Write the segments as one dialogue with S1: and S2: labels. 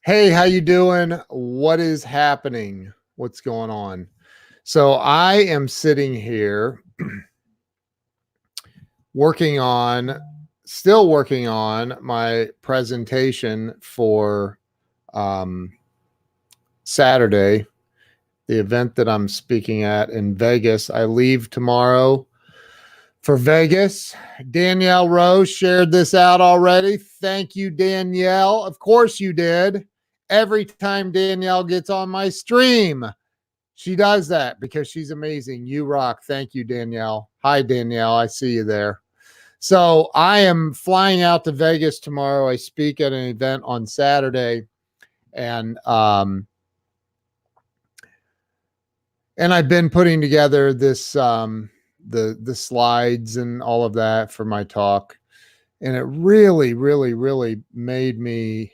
S1: Hey, how you doing? What is happening? What's going on? So I am sitting here working on still working on my presentation for um, Saturday, the event that I'm speaking at in Vegas. I leave tomorrow for Vegas. Danielle Rose shared this out already. Thank you, Danielle. Of course you did. Every time Danielle gets on my stream, she does that because she's amazing. You rock. Thank you, Danielle. Hi, Danielle. I see you there. So I am flying out to Vegas tomorrow. I speak at an event on Saturday, and I've been putting together this the slides and all of that for my talk, and it really made me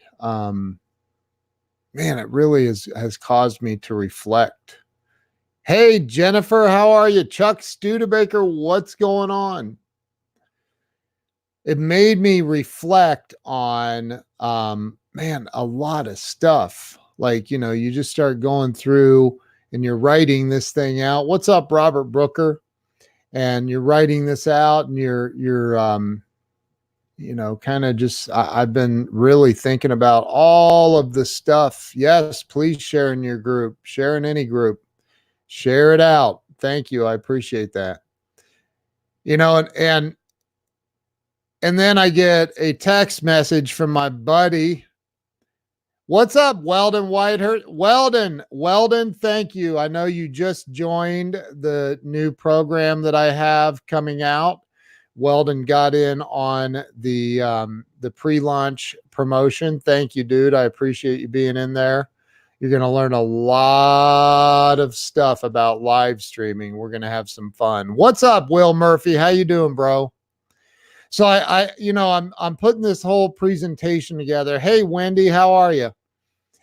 S1: man, it really has caused me to reflect. Hey, Jennifer, how are you? Chuck Studebaker, what's going on? It made me reflect on, man, a lot of stuff. Like, you just start going through and you're writing this thing out. What's up, Robert Brooker? And you're writing this out and kind of just, I've been really thinking about all of the stuff. Yes, please share in your group, share in any group. Share it out. Thank you. I appreciate that. And then I get a text message from my buddy. What's up, Weldon Whitehurst? Weldon, thank you. I know you just joined the new program that I have coming out. Weldon got in on the pre-launch promotion. Thank you, dude. I appreciate you being in there. You're going to learn a lot of stuff about live streaming. We're going to have some fun. What's up, Will Murphy? How you doing, bro? So I'm putting this whole presentation together. Hey, Wendy, how are you?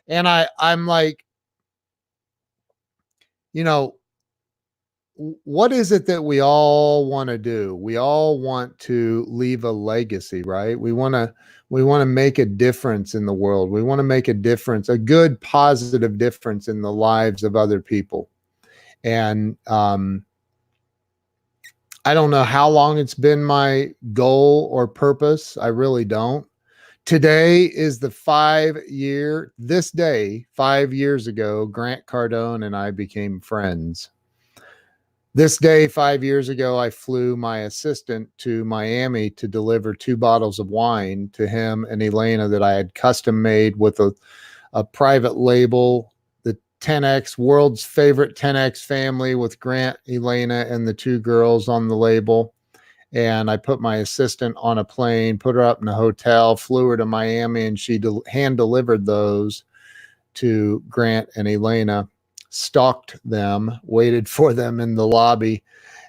S1: And I'm like, what is it that we all want to do? We all want to leave a legacy, right? We want to make a difference in the world. We want to make a difference, a good, positive difference in the lives of other people. And I don't know how long it's been my goal or purpose. I really don't. Today is this day, 5 years ago, Grant Cardone and I became friends. This day, 5 years ago, I flew my assistant to Miami to deliver 2 bottles of wine to him and Elena that I had custom made with a private label, the 10X, world's favorite 10X family, with Grant, Elena, and the 2 girls on the label. And I put my assistant on a plane, put her up in a hotel, flew her to Miami, and she hand delivered those to Grant and Elena, stalked them, waited for them in the lobby.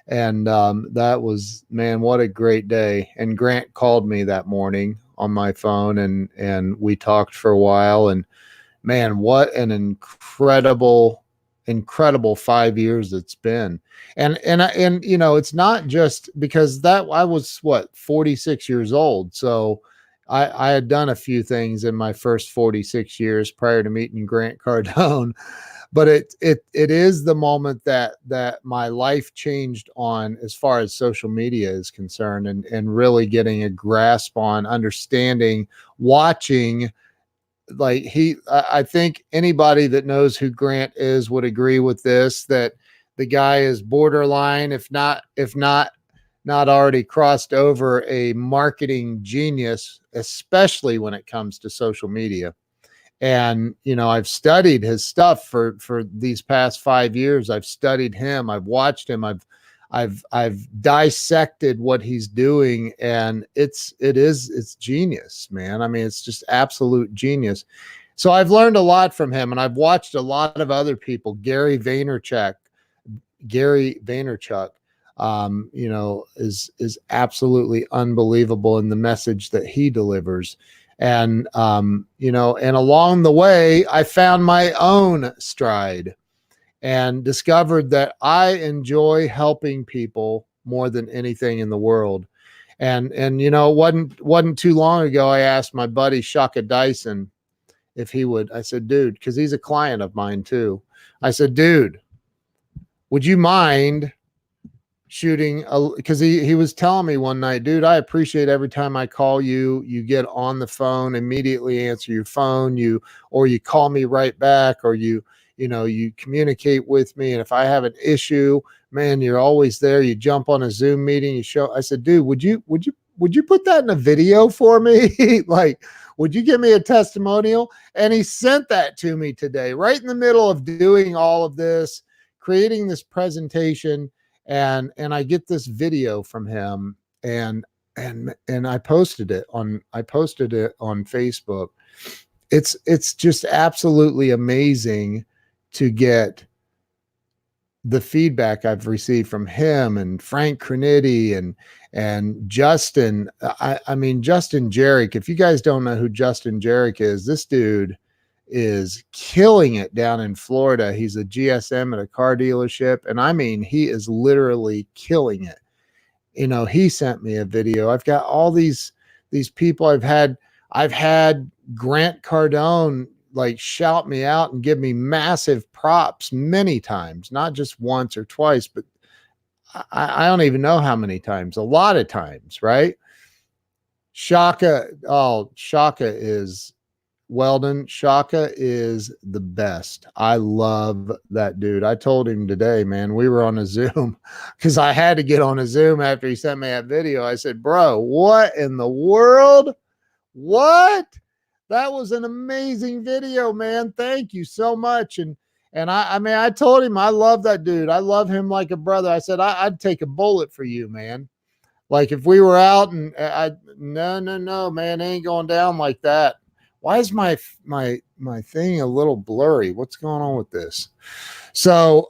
S1: And that was, man, what a great day. And Grant called me that morning on my phone, and we talked for a while. And man, what an incredible 5 years it's been. And it's not just because that I was 46 years old. So I had done a few things in my first 46 years prior to meeting Grant Cardone. But it is the moment that my life changed on, as far as social media is concerned, and really getting a grasp on understanding, watching. Like I think anybody that knows who Grant is would agree with this, that the guy is borderline, if not already crossed over, a marketing genius, especially when it comes to social media. And I've studied his stuff for these past 5 years. I've studied him, I've watched him, I've dissected what he's doing, and it's genius, man. I mean, it's just absolute genius. So I've learned a lot from him, and I've watched a lot of other people. Gary Vaynerchuk, is absolutely unbelievable in the message that he delivers. And and along the way, I found my own stride and discovered that I enjoy helping people more than anything in the world. And it wasn't too long ago, I asked my buddy Shaka Dyson if he would. I said, dude, because he's a client of mine too. I said, dude, would you mind shooting because he was telling me one night, dude, I appreciate every time I call you, you get on the phone, immediately answer your phone, you call me right back, or you communicate with me. And if I have an issue, man, you're always there. You jump on a Zoom meeting, you show. I said, dude, would you put that in a video for me? Like, would you give me a testimonial? And he sent that to me today, right in the middle of doing all of this, creating this presentation. And I get this video from him, and I posted it on Facebook. It's just absolutely amazing to get the feedback I've received from him and Frank Criniti and Justin. I mean, Justin Jarek. If you guys don't know who Justin Jarek is, this dude is killing it down in Florida. He's a GSM at a car dealership. And I mean, he is literally killing it. He sent me a video. I've got all these people. I've had Grant Cardone like shout me out and give me massive props many times, not just once or twice, but I don't even know how many times, a lot of times, right? Shaka is Weldon. Shaka is the best. I love that dude. I told him today, man, we were on a Zoom because I had to get on a Zoom after he sent me that video. I said, bro, what in the world? What? That was an amazing video, man. Thank you so much. And I mean, I told him I love that dude. I love him like a brother. I said, I'd take a bullet for you, man. Like if we were out and no, man, it ain't going down like that. Why is my thing a little blurry? What's going on with this? So,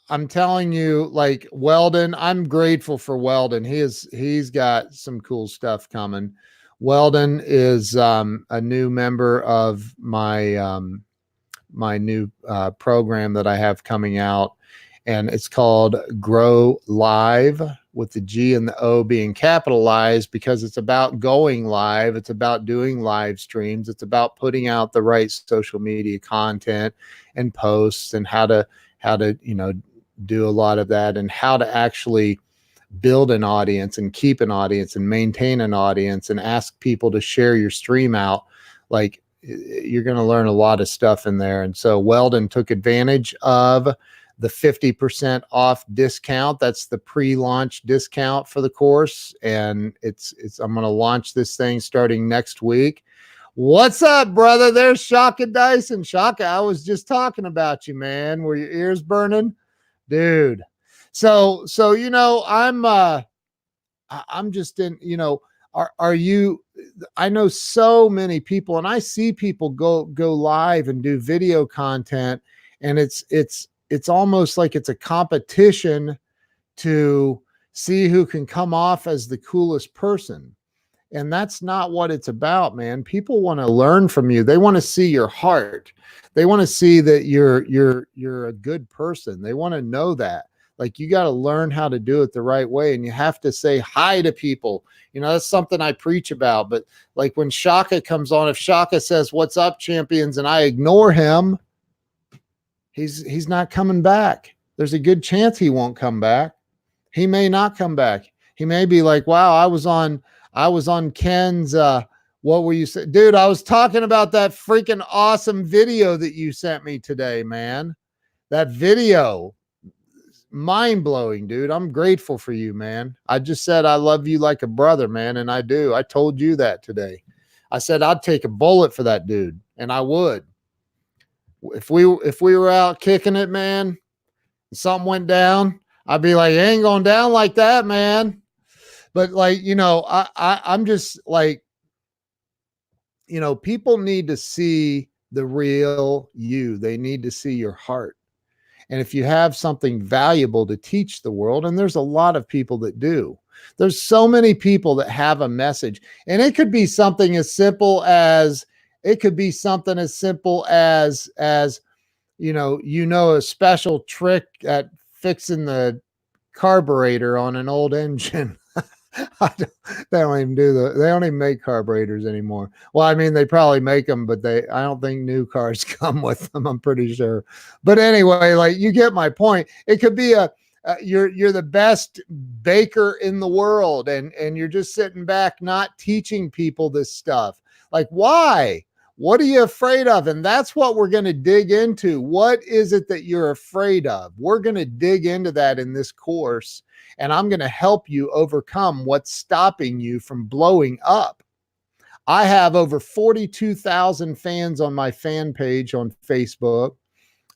S1: I'm telling you, like Weldon, I'm grateful for Weldon. He's got some cool stuff coming. Weldon is a new member of my my new program that I have coming out, and it's called Grow Live, with the G and the O being capitalized, because it's about going live. It's about doing live streams. It's about putting out the right social media content and posts, and how to do a lot of that, and how to actually build an audience and keep an audience and maintain an audience and ask people to share your stream out. Like, you're going to learn a lot of stuff in there. And so Weldon took advantage of the 50% off discount. That's the pre-launch discount for the course. And I'm going to launch this thing starting next week. What's up, brother? There's Shaka Dyson. Shaka, I was just talking about you, man. Were your ears burning? Dude. So, I'm just in, are you, I know so many people, and I see people go live and do video content, and it's almost like it's a competition to see who can come off as the coolest person. And that's not what it's about, man. People want to learn from you. They want to see your heart. They want to see that you're a good person. They want to know that. Like, you got to learn how to do it the right way, and you have to say hi to people. That's something I preach about. But like when Shaka comes on, if Shaka says, "What's up, champions?" and I ignore him, he's not coming back. There's a good chance he won't come back. He may not come back. He may be like, "Wow, I was on Ken's what were you saying?" Dude, I was talking about that freaking awesome video that you sent me today, man. That video, mind-blowing, dude. I'm grateful for you, man. I just said I love you like a brother, man, and I do. I told you that today. I said I'd take a bullet for that dude, and I would. If we were out kicking it, man, and something went down, I'd be like, it ain't going down like that, man. But like, I'm just like, people need to see the real you. They need to see your heart. And if you have something valuable to teach the world, and there's a lot of people that do, there's so many people that have a message, and it could be something as simple as, a special trick at fixing the carburetor on an old engine. They don't even do they don't even make carburetors anymore. Well, I mean, they probably make them, but I don't think new cars come with them. I'm pretty sure. But anyway, like you get my point. It could be you're the best baker in the world, and you're just sitting back, not teaching people this stuff. Like, why? What are you afraid of? And that's what we're going to dig into. What is it that you're afraid of? We're going to dig into that in this course, and I'm going to help you overcome what's stopping you from blowing up. I have over 42,000 fans on my fan page on Facebook.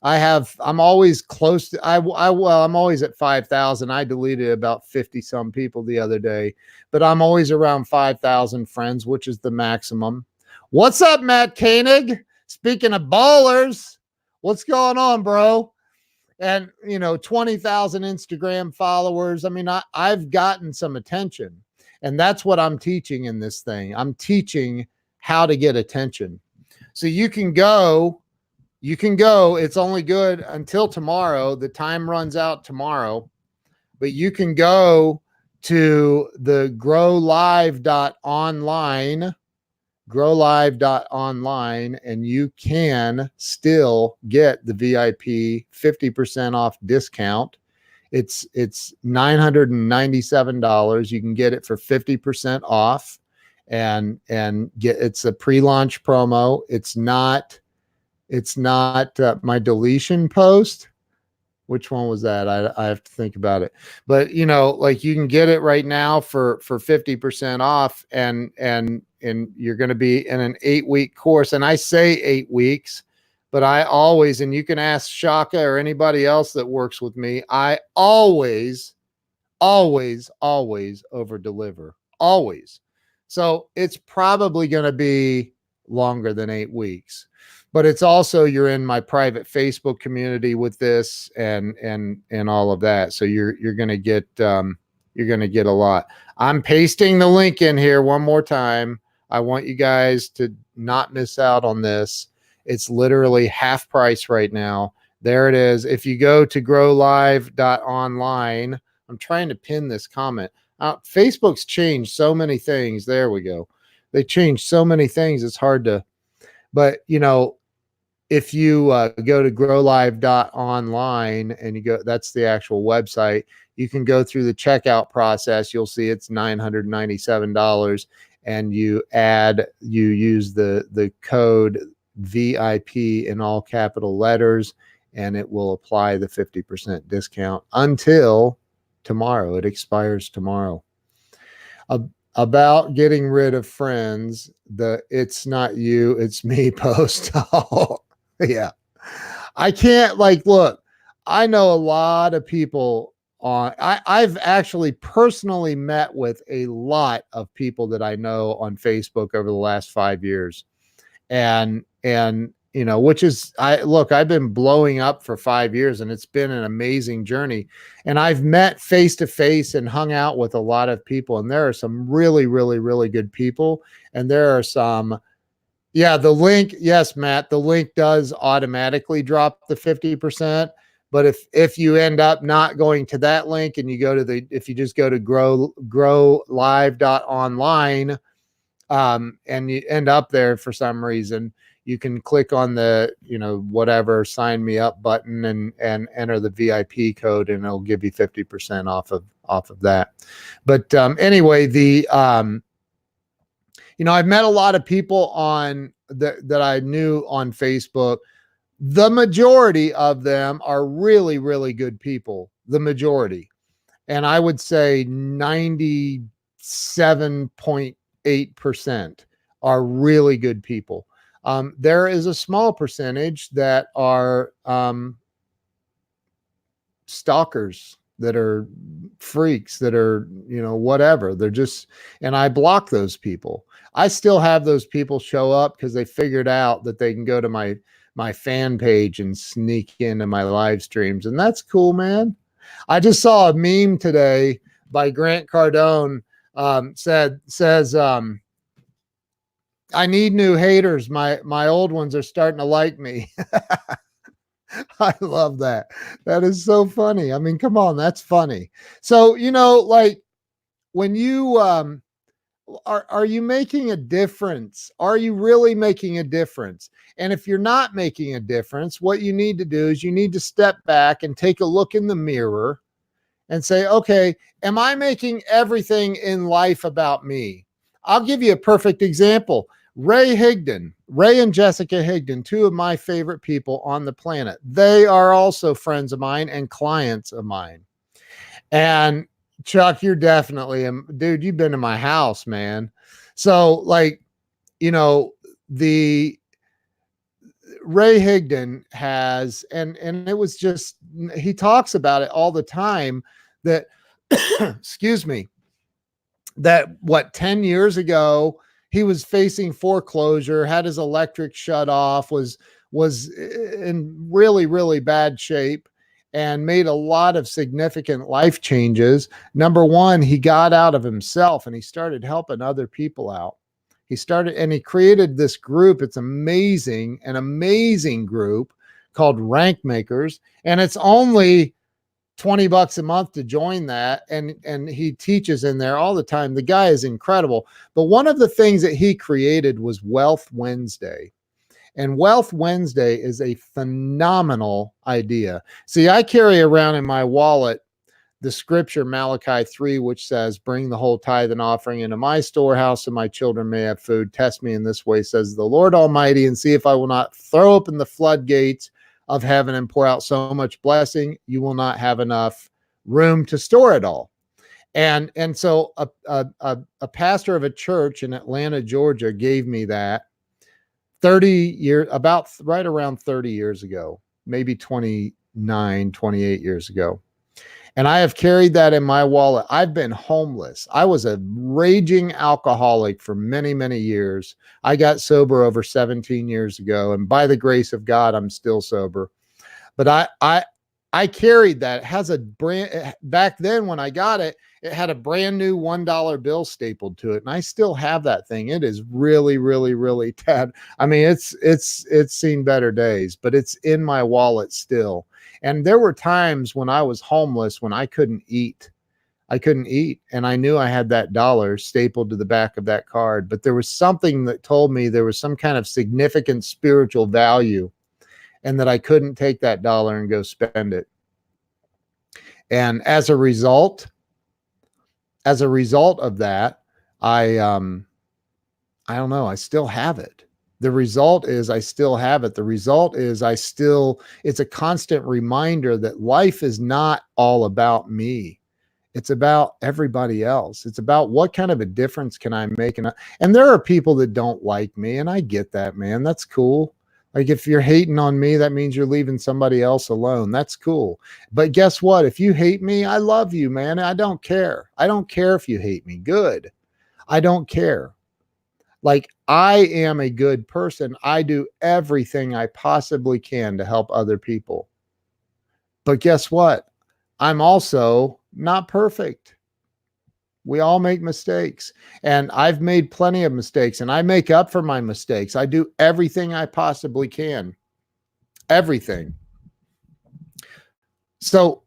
S1: I'm always close to, I'm always at 5,000. I deleted about 50 some people the other day, but I'm always around 5,000 friends, which is the maximum. What's up, Matt Koenig? Speaking of ballers, what's going on, bro? And, 20,000 Instagram followers. I mean, I've gotten some attention, and that's what I'm teaching in this thing. I'm teaching how to get attention. So you can go, it's only good until tomorrow. The time runs out tomorrow, but you can go to the growlive.online, and you can still get the VIP 50% off discount. It's $997. You can get it for 50% off and it's a pre-launch promo. It's not my deletion post. Which one was that? I have to think about it. But like you can get it right now for 50% off, and you're going to be in an 8-week course. And I say 8 weeks, but I always, and you can ask Shaka or anybody else that works with me, I always over deliver. Always. So it's probably going to be longer than 8 weeks. But it's also, you're in my private Facebook community with this and all of that. So you're going to get a lot. I'm pasting the link in here one more time. I want you guys to not miss out on this. It's literally half price right now. There it is. If you go to growlive.online, I'm trying to pin this comment. Facebook's changed so many things. There we go. They changed so many things. It's hard to, but if you go to growlive.online and you go, that's the actual website, you can go through the checkout process. You'll see it's $997, and you use the code VIP in all capital letters, and it will apply the 50% discount until tomorrow. It expires tomorrow. About getting rid of friends, the "it's not you, it's me" post. Yeah. I can't, look, I know a lot of people I've actually personally met with a lot of people that I know on Facebook over the last 5 years. And which is, I've been blowing up for 5 years, and it's been an amazing journey. And I've met face to face and hung out with a lot of people, and there are some really, really, really good people. And there are some, yeah, the link. Yes, Matt, the link does automatically drop the 50%. But if you end up not going to that link and you go to if you just go to growlive.online, and you end up there for some reason, you can click on the, whatever, sign me up button and enter the VIP code, and it'll give you 50% off of that. But anyway, I've met a lot of people that I knew on Facebook. The majority of them are really, really good people. The majority. And I would say 97.8% are really good people. There is a small percentage that are stalkers, that are freaks, that are, whatever. They're just, and I block those people. I still have those people show up because they figured out that they can go to my fan page and sneak into my live streams. And that's cool, man. I just saw a meme today by Grant Cardone. Says, I need new haters. My old ones are starting to like me. I love that. That is so funny. I mean, come on, that's funny. So, when you are you making a difference? Are you really making a difference? And if you're not making a difference, what you need to do is you need to step back and take a look in the mirror and say, okay, am I making everything in life about me? I'll give you a perfect example. Ray and Jessica Higdon, two of my favorite people on the planet. They are also friends of mine and clients of mine. And Chuck, you're definitely, dude, you've been to my house, man. So like, you know, the Ray Higdon has, and it was just, he talks about it all the time that, excuse me, that what, 10 years ago, he was facing foreclosure, had his electric shut off, was in really, really bad shape, and made a lot of significant life changes. Number one, he got out of himself and he started helping other people out. He started and he created this group. It's amazing, an amazing group called Rank Makers. And it's only $20 a month to join that. And he teaches in there all the time. The guy is incredible. But one of the things that he created was Wealth Wednesday. And Wealth Wednesday is a phenomenal idea. See, I carry around in my wallet the scripture Malachi 3, which says, bring the whole tithe and offering into my storehouse so my children may have food. Test me in this way, says the Lord Almighty, and see if I will not throw open the floodgates of heaven and pour out so much blessing, you will not have enough room to store it all. And so a pastor of a church in Atlanta, Georgia, gave me that 30 years, about right around 30 years ago, maybe 29, 28 years ago. And I have carried that in my wallet. I've been homeless. I was a raging alcoholic for many, many years. I got sober over 17 years ago. And by the grace of God, I'm still sober. But I carried that. It has a brand, back then when I got it, it had a brand new $1 bill stapled to it. And I still have that thing. It is really, really, really tad. I mean, it's seen better days, but it's in my wallet still. And there were times when I was homeless, when I couldn't eat. I couldn't eat. And I knew I had that dollar stapled to the back of that card. But there was something that told me there was some kind of significant spiritual value and that I couldn't take that dollar and go spend it. And as a result of that, I don't know, I still have it. The result is I still have it. The result is it's a constant reminder that life is not all about me. It's about everybody else. It's about what kind of a difference can I make? And there are people that don't like me, and I get that, man. That's cool. Like if you're hating on me, that means you're leaving somebody else alone. That's cool. But guess what? If you hate me, I love you, man. I don't care. I don't care if you hate me. Good. I don't care. Like I am a good person. I do everything I possibly can to help other people. But guess what? I'm also not perfect. We all make mistakes, and I've made plenty of mistakes, and I make up for my mistakes. I do everything I possibly can. Everything. So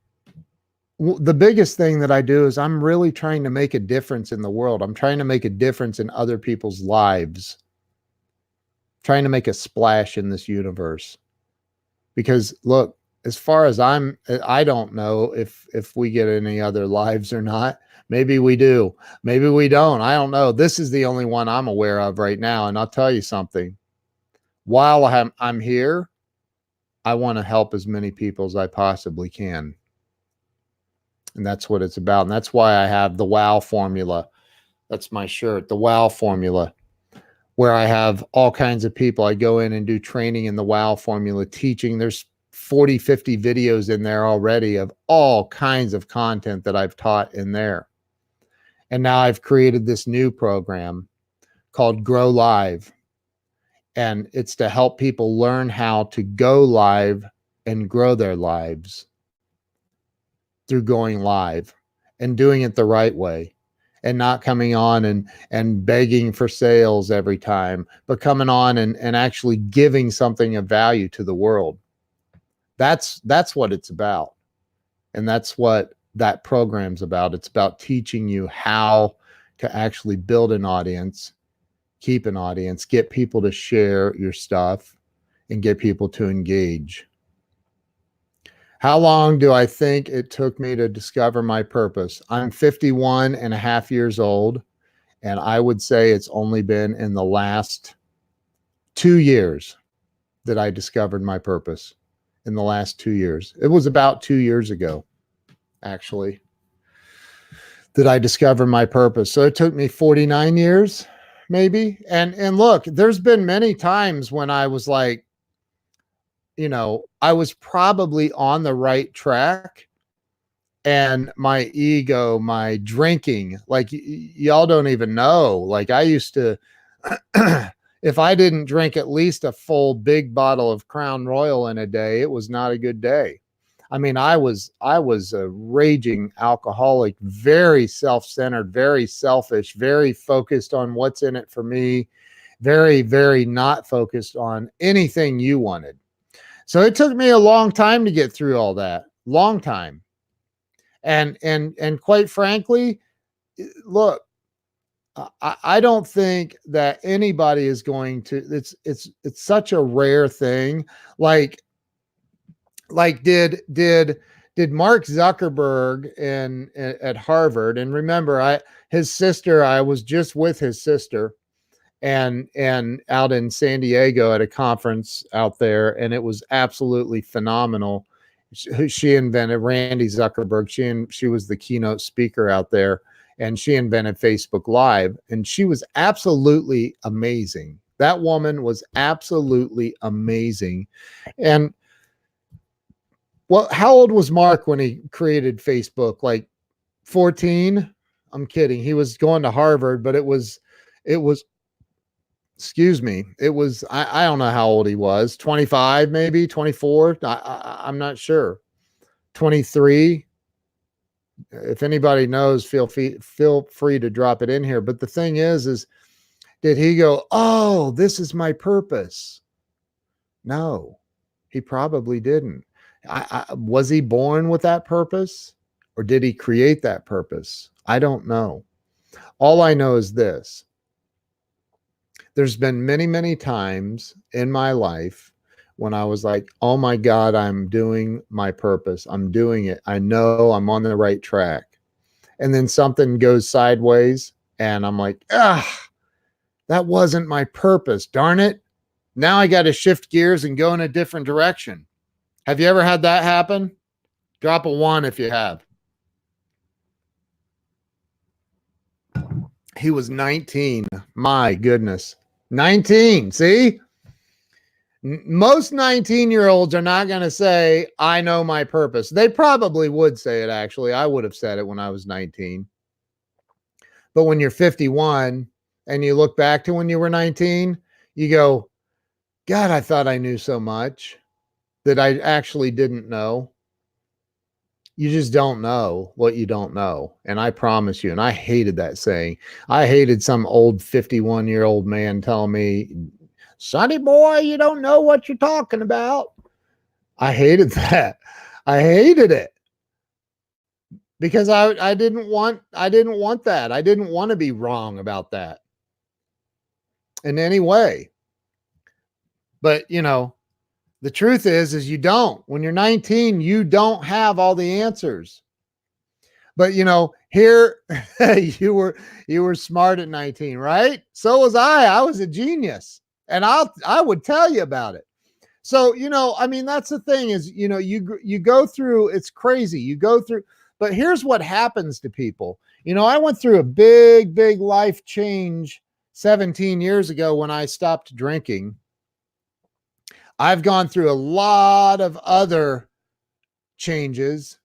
S1: the biggest thing that I do is I'm really trying to make a difference in the world. I'm trying to make a difference in other people's lives. Trying to make a splash in this universe. Because look, as far as I don't know if we get any other lives or not. Maybe we do. Maybe we don't. I don't know. This is the only one I'm aware of right now. And I'll tell you something. While I'm here, I want to help as many people as I possibly can. And that's what it's about. And that's why I have the WOW formula. That's my shirt, the WOW formula, where I have all kinds of people. I go in and do training in the WOW formula, teaching. There's 40, 50 videos in there already of all kinds of content that I've taught in there. And now I've created this new program called Grow Live. And it's to help people learn how to go live and grow their lives through going live and doing it the right way, and not coming on and begging for sales every time, but coming on and actually giving something of value to the world. That's what it's about. And that's what that program's about. It's about teaching you how to actually build an audience, keep an audience, get people to share your stuff, and get people to engage. How long do I think it took me to discover my purpose? I'm 51 and a half years old, and I would say it's only been in the last 2 years that I discovered my purpose. In the last 2 years. It was about 2 years ago, actually, that I discovered my purpose. So it took me 49 years, maybe. And look, there's been many times when I was like, I was probably on the right track, and my ego, my drinking, like y'all don't even know. Like I used to, if I didn't drink at least a full big bottle of Crown Royal in a day, it was not a good day. I mean, I was a raging alcoholic, very self-centered, very selfish, very focused on what's in it for me, very, very not focused on anything you wanted. So it took me a long time to get through all that. Long time. And quite frankly, look, I don't think that anybody is going to. It's such a rare thing. Like did Mark Zuckerberg at Harvard? And remember, I was just with his sister and out in San Diego at a conference out there, and it was absolutely phenomenal. She invented Randy Zuckerberg. She was the keynote speaker out there, and she invented Facebook Live, and she was absolutely amazing. That woman was absolutely amazing. And well, how old was Mark when he created Facebook? Like 14? I'm kidding. He was going to Harvard, but it was, excuse me. It was, I don't know how old he was. 25, maybe 24. I'm not sure. 23. If anybody knows, feel free to drop it in here. But the thing is did he go, oh, this is my purpose? No, he probably didn't. Was he born with that purpose, or did he create that purpose? I don't know. All I know is this. There's been many, many times in my life when I was like, oh my God, I'm doing my purpose. I'm doing it. I know I'm on the right track. And then something goes sideways and I'm like, that wasn't my purpose. Darn it. Now I got to shift gears and go in a different direction. Have you ever had that happen? Drop a 1 if you have. He was 19. My goodness. 19. See? Most 19-year-olds are not going to say, I know my purpose. They probably would say it, actually. I would have said it when I was 19. But when you're 51 and you look back to when you were 19, you go, God, I thought I knew so much that I actually didn't know. You just don't know what you don't know. And I promise you, and I hated that saying. I hated some old 51-year-old man telling me, Sonny boy, you don't know what you're talking about. I hated that. I hated it because I didn't want that. I didn't want to be wrong about that in any way. But the truth is you don't. When you're 19, you don't have all the answers. But here you were smart at 19, right? So was I. I was a genius. And I would tell you about it. So, I mean, that's the thing is, you go through, it's crazy. You go through, but here's what happens to people. I went through a big, big life change 17 years ago when I stopped drinking. I've gone through a lot of other changes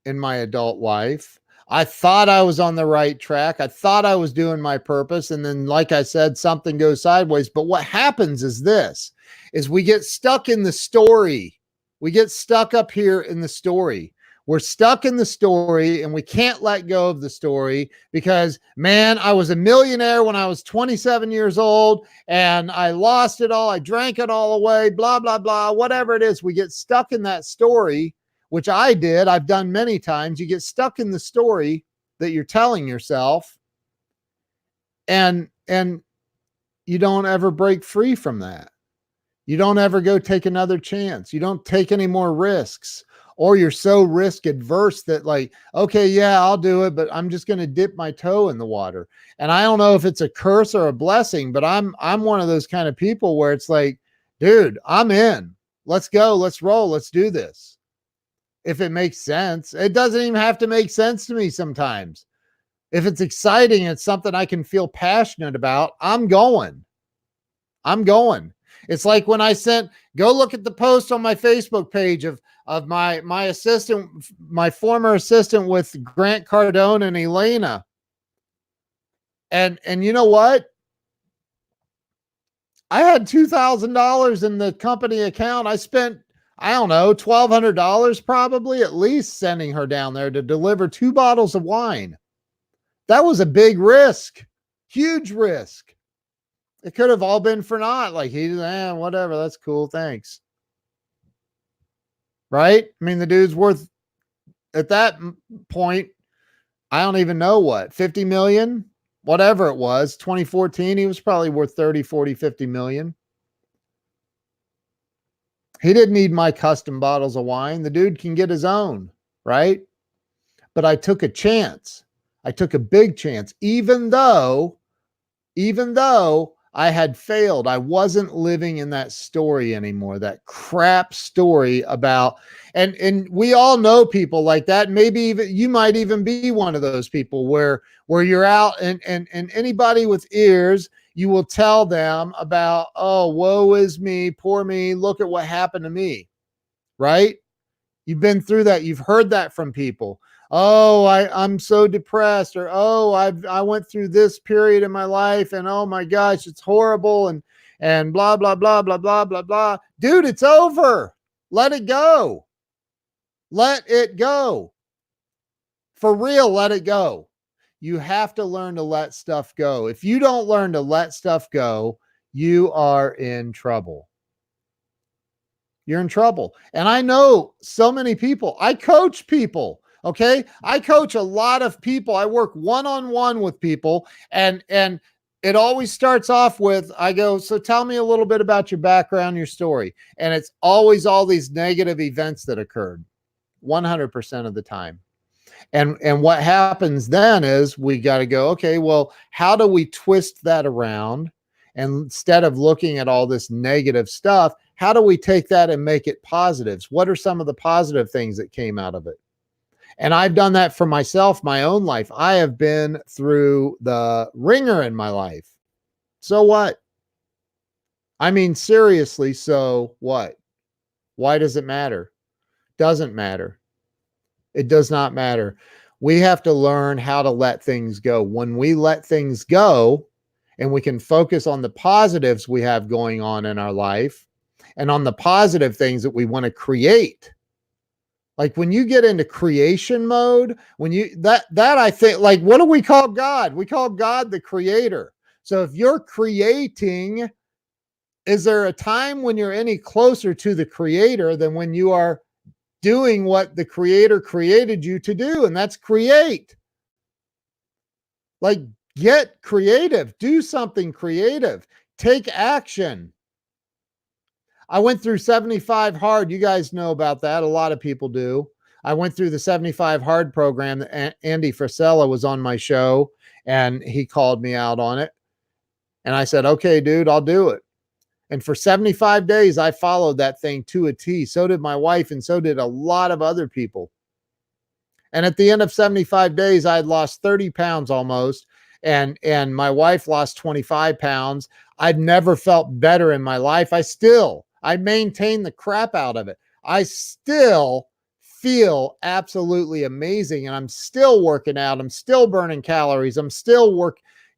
S1: in my adult life. I thought I was on the right track. I thought I was doing my purpose. And then, like I said, something goes sideways. But what happens is we get stuck in the story. We get stuck up here in the story. We're stuck in the story and we can't let go of the story because, man, I was a millionaire when I was 27 years old and I lost it all. I drank it all away, blah, blah, blah, whatever it is. We get stuck in that story. which I did, I've done many times. You get stuck in the story that you're telling yourself, and you don't ever break free from that. You don't ever go take another chance. You don't take any more risks, or you're so risk adverse that like, okay, yeah, I'll do it, but I'm just going to dip my toe in the water. And I don't know if it's a curse or a blessing, but I'm one of those kind of people where it's like, dude, I'm in. Let's go. Let's roll. Let's do this. If it makes sense, it doesn't even have to make sense to me sometimes. If it's exciting, it's something I can feel passionate about, I'm going. It's like when I sent, go look at the post on my Facebook page of my assistant, my former assistant with Grant Cardone and Elena. And you know what? I had $2,000 in the company account. I spent, I don't know, $1,200 probably at least sending her down there to deliver 2 bottles of wine. That was a big risk, huge risk. It could have all been for naught. Like, whatever, that's cool, thanks. Right? I mean, the dude's worth, at that point, I don't even know what, 50 million, whatever it was, 2014, he was probably worth 30, 40, 50 million. He didn't need my custom bottles of wine. The dude can get his own, right? But I took a chance. I took a big chance, even though I had failed. I wasn't living in that story anymore, that crap story about, and we all know people like that. Maybe even you might even be one of those people where you're out and anybody with ears, you will tell them about, oh, woe is me, poor me, look at what happened to me, right? You've been through that. You've heard that from people. Oh, I'm so depressed, or oh, I went through this period in my life, and oh my gosh, it's horrible, and blah blah blah blah blah blah blah. Dude, it's over. Let it go. Let it go. For real, let it go. You have to learn to let stuff go. If you don't learn to let stuff go, you are in trouble. You're in trouble. And I know so many people. I coach people. Okay. I coach a lot of people. I work one-on-one with people, and it always starts off with, I go, so tell me a little bit about your background, your story. And it's always all these negative events that occurred 100% of the time. And what happens then is we got to go, okay, well, how do we twist that around? And instead of looking at all this negative stuff, how do we take that and make it positives? What are some of the positive things that came out of it? And I've done that for myself, my own life. I have been through the ringer in my life. So what? I mean, seriously, so what? Why does it matter? Doesn't matter. It does not matter. We have to learn how to let things go. When we let things go and we can focus on the positives we have going on in our life and on the positive things that we want to create. Like when you get into creation mode, when you, that I think, like, what do we call God? We call God the creator. So if you're creating, is there a time when you're any closer to the creator than when you are doing what the creator created you to do? And that's create. Like, get creative, do something creative, take action. I went through 75 hard. You guys know about that. A lot of people do. I went through the 75 hard program. Andy Frisella was on my show and he called me out on it. And I said, okay, dude, I'll do it. And for 75 days, I followed that thing to a T. So did my wife, and so did a lot of other people. And at the end of 75 days, I had lost 30 pounds almost. And my wife lost 25 pounds. I'd never felt better in my life. I maintain the crap out of it. I still feel absolutely amazing. And I'm still working out. I'm still burning calories. I'm still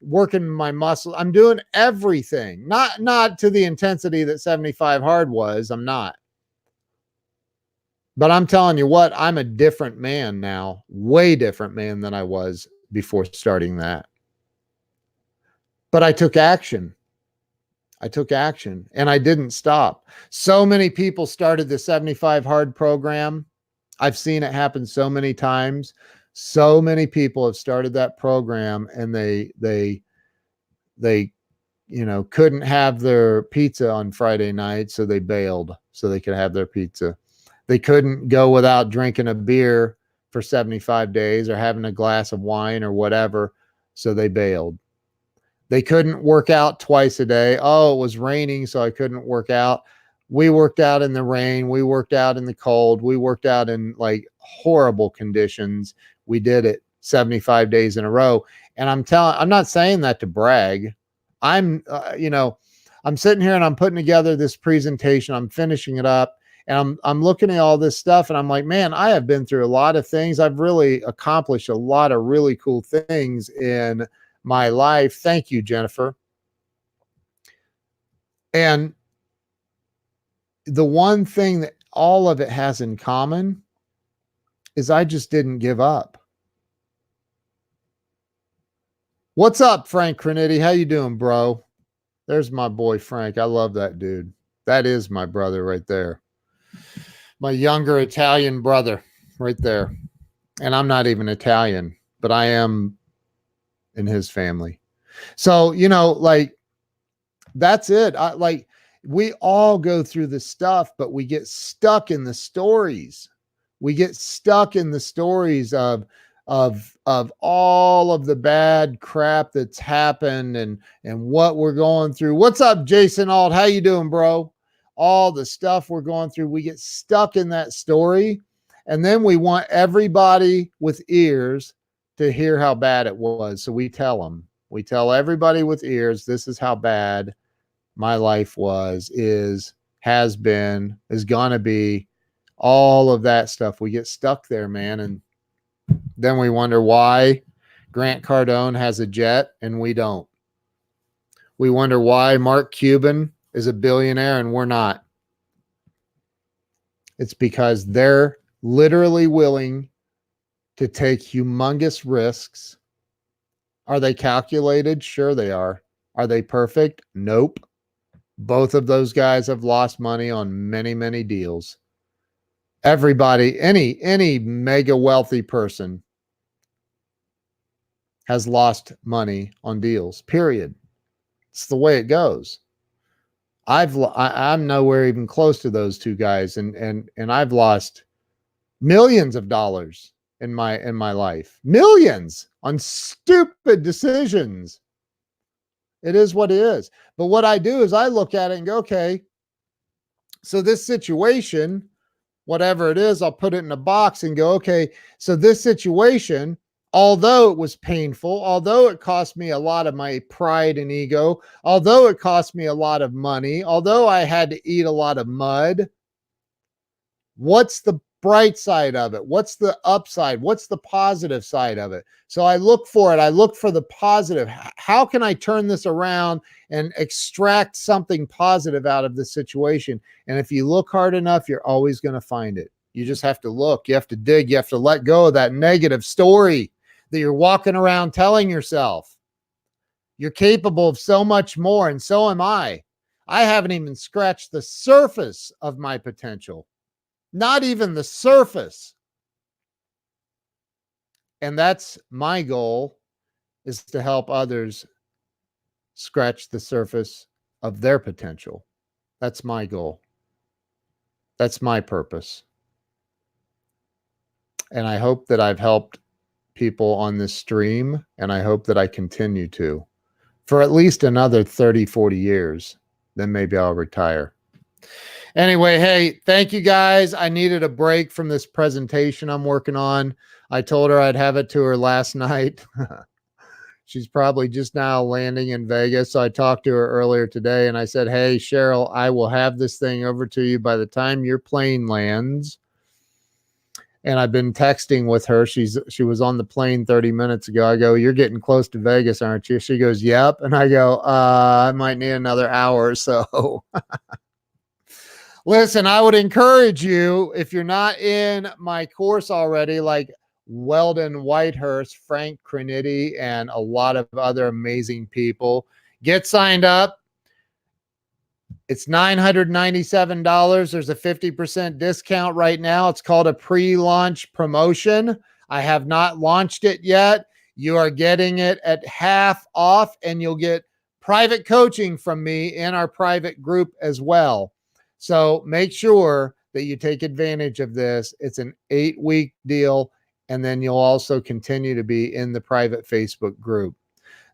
S1: working my muscle. I'm doing everything, not to the intensity that 75 hard was. I'm not. But I'm telling you what, I'm a different man now, way different man than I was before starting that. But I took action. And I didn't stop. So many people started the 75 hard program. I've seen it happen so many times. So many people have started that program and they couldn't have their pizza on Friday night, so they bailed so they could have their pizza. They couldn't go without drinking a beer for 75 days or having a glass of wine or whatever, so they bailed. They couldn't work out twice a day. Oh, it was raining, so I couldn't work out. We worked out in the rain. We worked out in the cold. We worked out in like horrible conditions. We did it 75 days in a row. And I'm not saying that to brag. I'm sitting here and I'm putting together this presentation. I'm finishing it up and I'm looking at all this stuff and I'm like, man, I have been through a lot of things. I've really accomplished a lot of really cool things in my life. Thank you, Jennifer. And the one thing that all of it has in common is I just didn't give up. What's up, Frank Crenity? How you doing, bro? There's my boy, Frank. I love that dude. That is my brother right there. My younger Italian brother right there. And I'm not even Italian, but I am in his family. So, like, that's it. We all go through this stuff, but we get stuck in the stories. We get stuck in the stories of all of the bad crap that's happened and what we're going through. What's up, Jason Alt? How you doing, bro? All the stuff we're going through, we get stuck in that story, and then we want everybody with ears to hear how bad it was. So we tell everybody with ears, this is how bad my life was, has been, is gonna be, all of that stuff. We get stuck there, man, and then we wonder why Grant Cardone has a jet and we don't. We wonder why Mark Cuban is a billionaire and we're not. It's because they're literally willing to take humongous risks. Are they calculated? Sure they are. Are they perfect? Nope. Both of those guys have lost money on many, many deals. Everybody, any mega wealthy person has lost money on deals, period. It's the way it goes. I'm nowhere even close to those two guys, and I've lost millions of dollars in my life. Millions on stupid decisions. It is what it is. But what I do is I look at it and go, okay, so this situation, whatever it is, I'll put it in a box and go, okay, so this situation, although it was painful, although it cost me a lot of my pride and ego, although it cost me a lot of money, although I had to eat a lot of mud, what's the bright side of it? What's the upside? What's the positive side of it? So I look for it. I look for the positive. How can I turn this around and extract something positive out of this situation? And if you look hard enough, you're always going to find it. You just have to look. You have to dig. You have to let go of that negative story that you're walking around telling yourself. You're capable of so much more, and so am I. I haven't even scratched the surface of my potential. Not even the surface. And that's my goal, is to help others scratch the surface of their potential. That's my goal. That's my purpose. And I hope that I've helped people on this stream, and I hope that I continue to for at least another 30, 40 years. Then maybe I'll retire. Anyway, hey, thank you guys. I needed a break from this presentation I'm working on. I told her I'd have it to her last night. She's probably just now landing in Vegas. So I talked to her earlier today and I said, hey, Cheryl, I will have this thing over to you by the time your plane lands. And I've been texting with her. She was on the plane 30 minutes ago. I go, you're getting close to Vegas, aren't you? She goes, yep. And I go, I might need another hour or so. Listen, I would encourage you, if you're not in my course already, like Weldon Whitehurst, Frank Crenity, and a lot of other amazing people, get signed up. It's $997. There's a 50% discount right now. It's called a pre-launch promotion. I have not launched it yet. You are getting it at half off, and you'll get private coaching from me in our private group as well. So make sure that you take advantage of this. It's an 8-week deal, and then you'll also continue to be in the private Facebook group.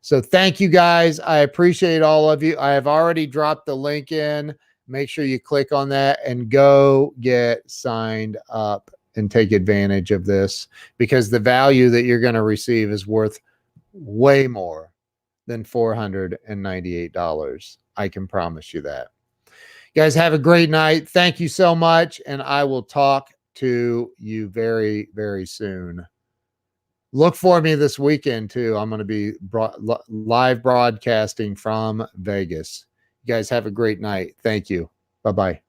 S1: So thank you guys. I appreciate all of you. I have already dropped the link in. Make sure you click on that and go get signed up and take advantage of this, because the value that you're going to receive is worth way more than $498. I can promise you that. You guys have a great night. Thank you so much. And I will talk to you very, very soon. Look for me this weekend too. I'm going to be live broadcasting from Vegas. You guys have a great night. Thank you. Bye-bye.